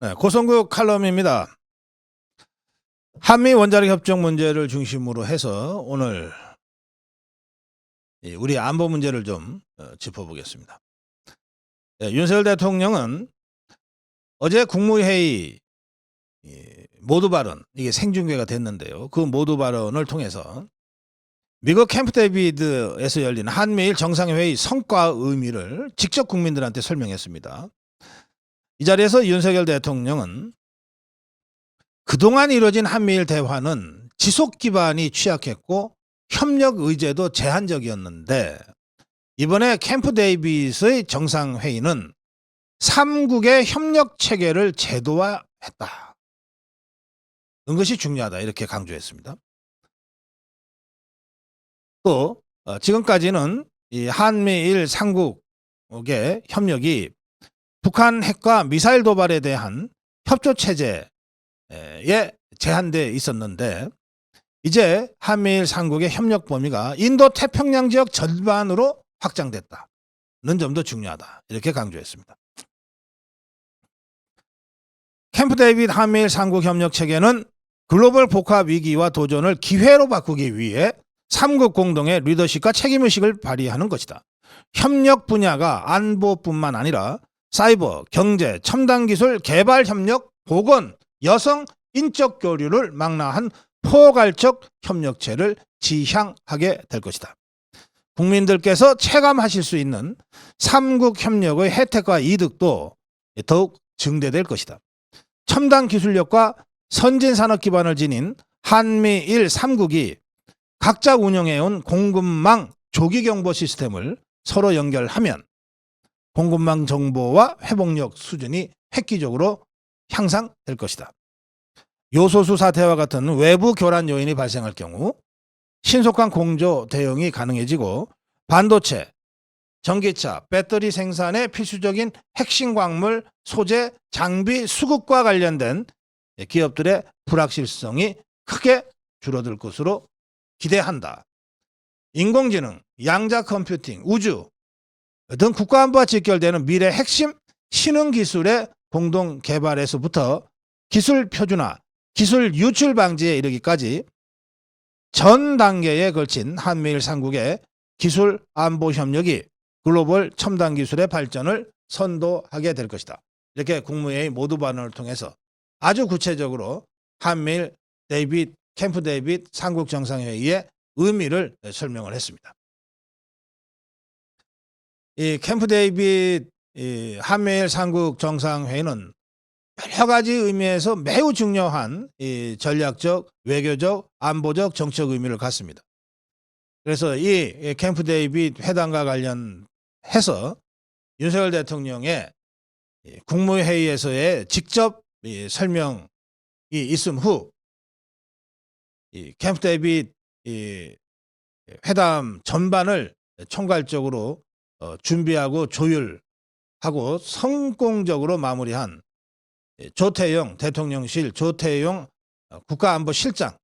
네, 고성국 칼럼입니다. 한미 원자력 협정 문제를 중심으로 해서 오늘 우리 안보 문제를 좀 짚어보겠습니다. 네, 윤석열 대통령은 어제 국무회의 모두 발언, 이게 생중계가 됐는데요. 그 모두 발언을 통해서 미국 캠프 데이비드에서 열린 한미일 정상회의 성과 의미를 직접 국민들한테 설명했습니다. 이 자리에서 윤석열 대통령은 그동안 이루어진 한미일 대화는 지속 기반이 취약했고 협력 의제도 제한적이었는데 이번에 캠프 데이빗의 정상회의는 3국의 협력 체계를 제도화했다. 이것이 중요하다 이렇게 강조했습니다. 또 지금까지는 이 한미일 3국의 협력이 북한 핵과 미사일 도발에 대한 협조 체제에 제한되어 있었는데 이제 한미일 3국의 협력 범위가 인도 태평양 지역 전반으로 확장됐다는 점도 중요하다 이렇게 강조했습니다. 캠프 데이빗 한미일 3국 협력 체계는 글로벌 복합 위기와 도전을 기회로 바꾸기 위해 3국 공동의 리더십과 책임의식을 발휘하는 것이다. 협력 분야가 안보뿐만 아니라 사이버, 경제, 첨단기술, 개발협력, 보건, 여성, 인적 교류를 망라한 포괄적 협력체를 지향하게 될 것이다. 국민들께서 체감하실 수 있는 3국 협력의 혜택과 이득도 더욱 증대될 것이다. 첨단 기술력과 선진 산업 기반을 지닌 한미일 3국이 각자 운영해온 공급망 조기경보 시스템을 서로 연결하면 공급망 정보와 회복력 수준이 획기적으로 향상될 것이다. 요소수 사태와 같은 외부 교란 요인이 발생할 경우 신속한 공조 대응이 가능해지고 반도체, 전기차, 배터리 생산에 필수적인 핵심 광물, 소재, 장비 수급과 관련된 기업들의 불확실성이 크게 줄어들 것으로 기대한다. 인공지능, 양자 컴퓨팅, 우주 등 국가안보와 직결되는 미래 핵심 신흥기술의 공동 개발에서부터 기술 표준화, 기술 유출 방지에 이르기까지 전 단계에 걸친 한미일 3국의 기술 안보 협력이 글로벌 첨단 기술의 발전을 선도하게 될 것이다. 이렇게 국무회의 모두 발언을 통해서 아주 구체적으로 한미일 캠프 데이빗 3국 정상회의의 의미를 설명을 했습니다. 이 캠프 데이빗 한미일 3국 정상회의는 여러 가지 의미에서 매우 중요한 전략적, 외교적, 안보적, 정치적 의미를 갖습니다. 그래서 이 캠프 데이빗 회담과 관련해서 윤석열 대통령의 국무회의에서의 직접 설명이 있음 후 캠프 데이빗 회담 전반을 총괄적으로 준비하고 조율하고 성공적으로 마무리한 조태용 대통령실 조태용 국가안보실장이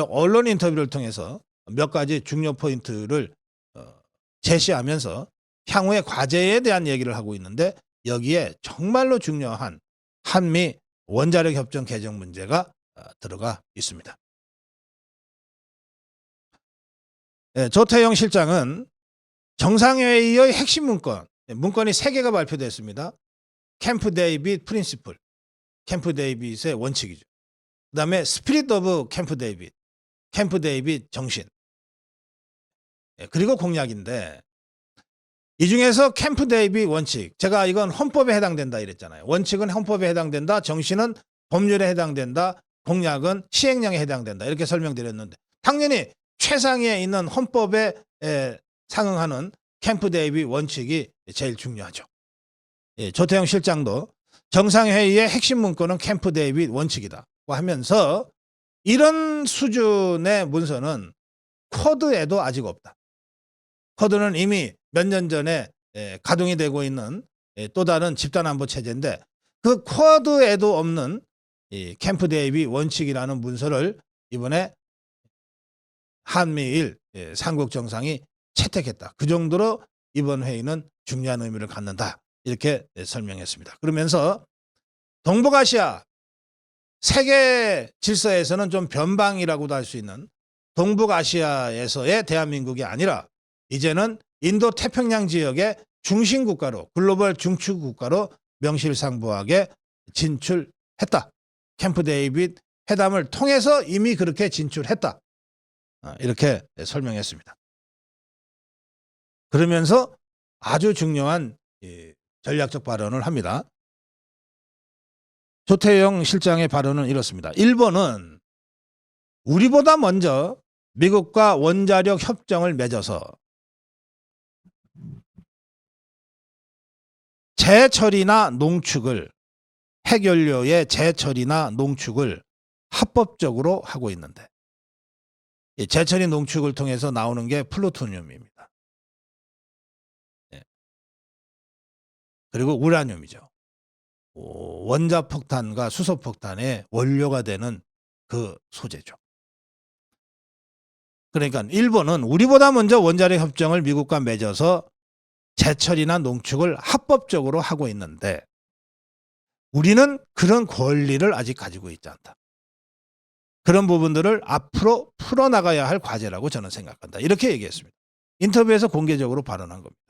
언론 인터뷰를 통해서 몇 가지 중요 포인트를 제시하면서 향후의 과제에 대한 얘기를 하고 있는데 여기에 정말로 중요한 한미 원자력 협정 개정 문제가 들어가 있습니다. 조태용 실장은 정상회의의 핵심 문건이 3개가 발표됐습니다. 캠프 데이빗 프린시플, 캠프 데이빗의 원칙이죠. 그 다음에 스피릿 오브 캠프 데이빗 정신, 그리고 공약인데 이 중에서 캠프 데이빗 원칙, 제가 이건 헌법에 해당된다 이랬잖아요. 원칙은 헌법에 해당된다, 정신은 법률에 해당된다, 공약은 시행령에 해당된다 이렇게 설명드렸는데 당연히 최상위에 있는 헌법에 상응하는 캠프 데이빗 원칙이 제일 중요하죠. 조태용 실장도 정상회의의 핵심 문건은 캠프 데이빗 원칙이다 하면서 이런 수준의 문서는 쿼드에도 아직 없다. 쿼드는 이미 몇 년 전에 가동이 되고 있는 또 다른 집단안보 체제인데 그 쿼드에도 없는 이 캠프 데이빗 원칙이라는 문서를 이번에 한미일 3국 정상이 채택했다. 그 정도로 이번 회의는 중요한 의미를 갖는다. 이렇게 설명했습니다. 그러면서 동북아시아 세계 질서에서는 좀 변방이라고도 할 수 있는 동북아시아에서의 대한민국이 아니라 이제는 인도 태평양 지역의 중심 국가로, 글로벌 중추 국가로 명실상부하게 진출했다. 캠프 데이빗 회담을 통해서 이미 그렇게 진출했다. 이렇게 설명했습니다. 그러면서 아주 중요한 전략적 발언을 합니다. 조태영 실장의 발언은 이렇습니다. 일본은 우리보다 먼저 미국과 원자력 협정을 맺어서 재처리나 농축을, 핵연료의 재처리나 농축을 합법적으로 하고 있는데, 이 재처리 농축을 통해서 나오는 게 플루토늄입니다. 그리고 우라늄이죠. 원자폭탄과 수소폭탄의 원료가 되는 그 소재죠. 그러니까 일본은 우리보다 먼저 원자력 협정을 미국과 맺어서 재처리나 농축을 합법적으로 하고 있는데 우리는 그런 권리를 아직 가지고 있지 않다. 그런 부분들을 앞으로 풀어나가야 할 과제라고 저는 생각한다. 이렇게 얘기했습니다. 인터뷰에서 공개적으로 발언한 겁니다.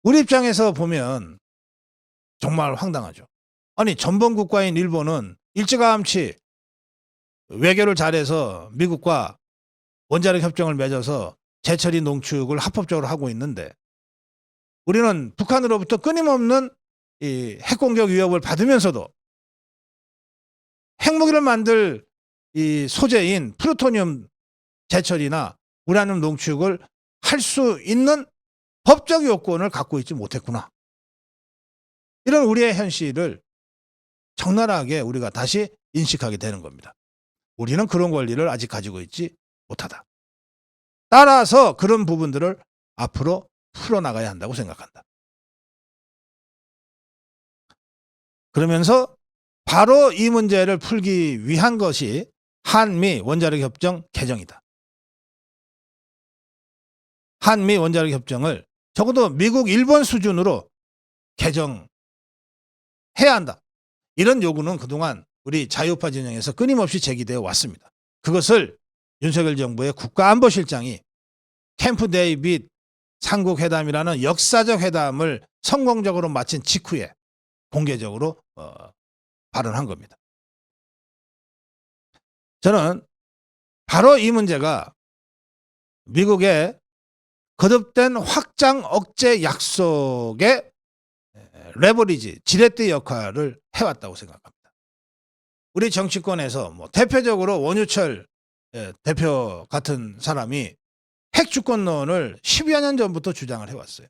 우리 입장에서 보면 정말 황당하죠. 아니, 전범 국가인 일본은 일찌감치 외교를 잘해서 미국과 원자력 협정을 맺어서 재처리 농축을 합법적으로 하고 있는데 우리는 북한으로부터 끊임없는 이 핵공격 위협을 받으면서도 핵무기를 만들 이 소재인 플루토늄 재처리나 우라늄 농축을 할 수 있는 법적 요건을 갖고 있지 못했구나. 이런 우리의 현실을 적나라하게 우리가 다시 인식하게 되는 겁니다. 우리는 그런 권리를 아직 가지고 있지 못하다. 따라서 그런 부분들을 앞으로 풀어나가야 한다고 생각한다. 그러면서 바로 이 문제를 풀기 위한 것이 한미 원자력 협정 개정이다. 한미 원자력 협정을 적어도 미국, 일본 수준으로 개정해야 한다. 이런 요구는 그동안 우리 자유파 진영에서 끊임없이 제기되어 왔습니다. 그것을 윤석열 정부의 국가안보실장이 캠프 데이빗 삼국회담이라는 역사적 회담을 성공적으로 마친 직후에 공개적으로 발언한 겁니다. 저는 바로 이 문제가 미국의 거듭된 확장 억제 약속의 레버리지, 지렛대 역할을 해왔다고 생각합니다. 우리 정치권에서 대표적으로 원유철 대표 같은 사람이 핵주권론을 10여 년 전부터 주장을 해왔어요.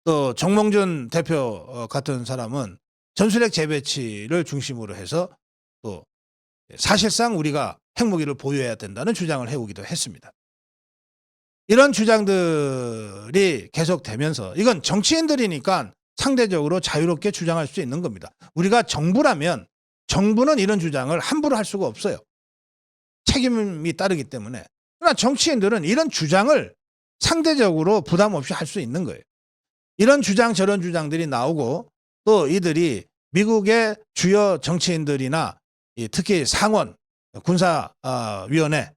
또 정몽준 대표 같은 사람은 전술핵 재배치를 중심으로 해서 또 사실상 우리가 핵무기를 보유해야 된다는 주장을 해오기도 했습니다. 이런 주장들이 계속되면서 이건 정치인들이니까 상대적으로 자유롭게 주장할 수 있는 겁니다. 우리가 정부라면 정부는 이런 주장을 함부로 할 수가 없어요. 책임이 따르기 때문에. 그러나 정치인들은 이런 주장을 상대적으로 부담 없이 할 수 있는 거예요. 이런 주장 저런 주장들이 나오고 또 이들이 미국의 주요 정치인들이나 특히 상원 군사위원회와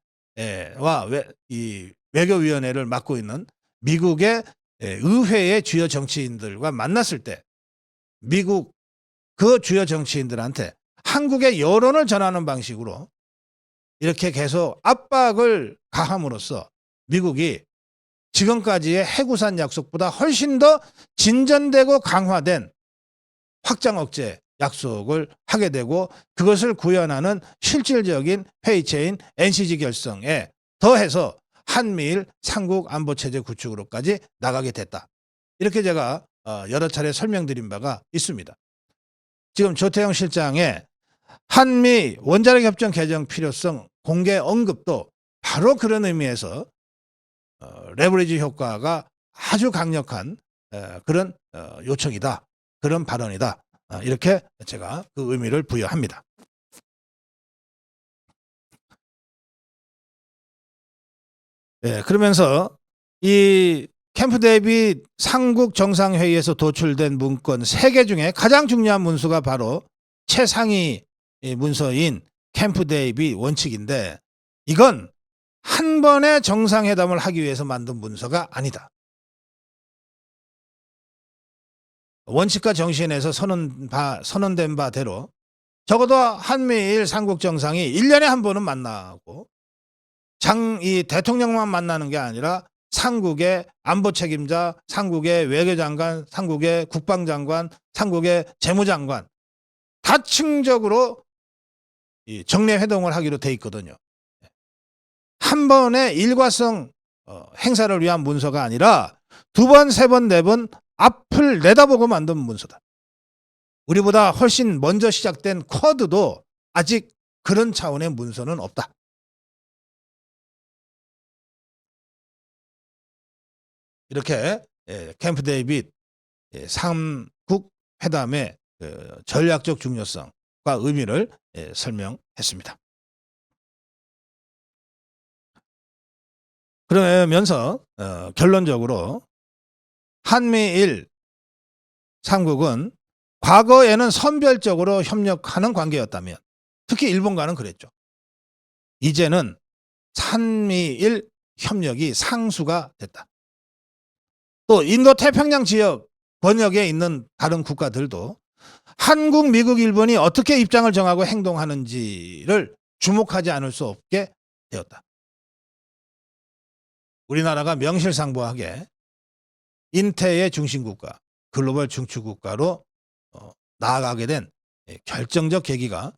이 외교위원회를 맡고 있는 미국의 의회의 주요 정치인들과 만났을 때 미국 그 주요 정치인들한테 한국의 여론을 전하는 방식으로 이렇게 계속 압박을 가함으로써 미국이 지금까지의 해구산 약속보다 훨씬 더 진전되고 강화된 확장 억제 약속을 하게 되고 그것을 구현하는 실질적인 회의체인 NCG 결성에 더해서 한미일 삼국 안보체제 구축으로까지 나가게 됐다. 이렇게 제가 여러 차례 설명드린 바가 있습니다. 지금 조태영 실장의 한미 원자력 협정 개정 필요성 공개 언급도 바로 그런 의미에서 레버리지 효과가 아주 강력한 그런 요청이다. 그런 발언이다. 이렇게 제가 그 의미를 부여합니다. 그러면서 이 캠프 데이빗 삼국 정상회의에서 도출된 문건 3개 중에 가장 중요한 문서가 바로 최상위 문서인 캠프 데이빗 원칙인데, 이건 한 번의 정상회담을 하기 위해서 만든 문서가 아니다. 원칙과 정신에서 선언된 바대로 적어도 한미일 삼국 정상이 1년에 한 번은 만나고, 이 대통령만 만나는 게 아니라 삼국의 안보 책임자, 삼국의 외교장관, 삼국의 국방장관, 삼국의 재무장관 다층적으로 정례 회동을 하기로 돼 있거든요. 한 번의 일과성 행사를 위한 문서가 아니라 2번, 3번, 4번 앞을 내다보고 만든 문서다. 우리보다 훨씬 먼저 시작된 쿼드도 아직 그런 차원의 문서는 없다. 이렇게 캠프 데이빗 삼국 회담의 전략적 중요성과 의미를 설명했습니다. 그러면서 결론적으로 한미일 삼국은 과거에는 선별적으로 협력하는 관계였다면, 특히 일본과는 그랬죠. 이제는 한미일 협력이 상수가 됐다. 또 인도태평양 지역 권역에 있는 다른 국가들도 한국, 미국, 일본이 어떻게 입장을 정하고 행동하는지를 주목하지 않을 수 없게 되었다. 우리나라가 명실상부하게 인태의 중심국가, 글로벌 중추국가로 나아가게 된 결정적 계기가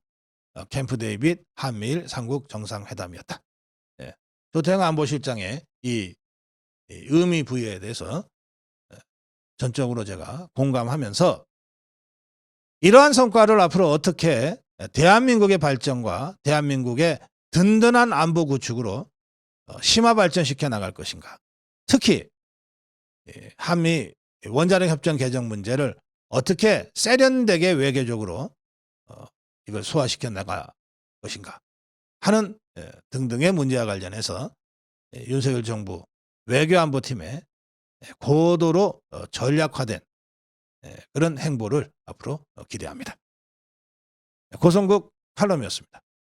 캠프 데이빗 한미일 삼국 정상회담이었다. 조태영 안보실장의 이 의미 부여에 대해서 전적으로 제가 공감하면서, 이러한 성과를 앞으로 어떻게 대한민국의 발전과 대한민국의 든든한 안보 구축으로 심화 발전시켜 나갈 것인가, 특히 한미 원자력 협정 개정 문제를 어떻게 세련되게 외교적으로 이걸 소화시켜 나갈 것인가 하는 등등의 문제와 관련해서 윤석열 정부 외교안보팀의 고도로 전략화된 그런 행보를 앞으로 기대합니다. 고성국 칼럼이었습니다.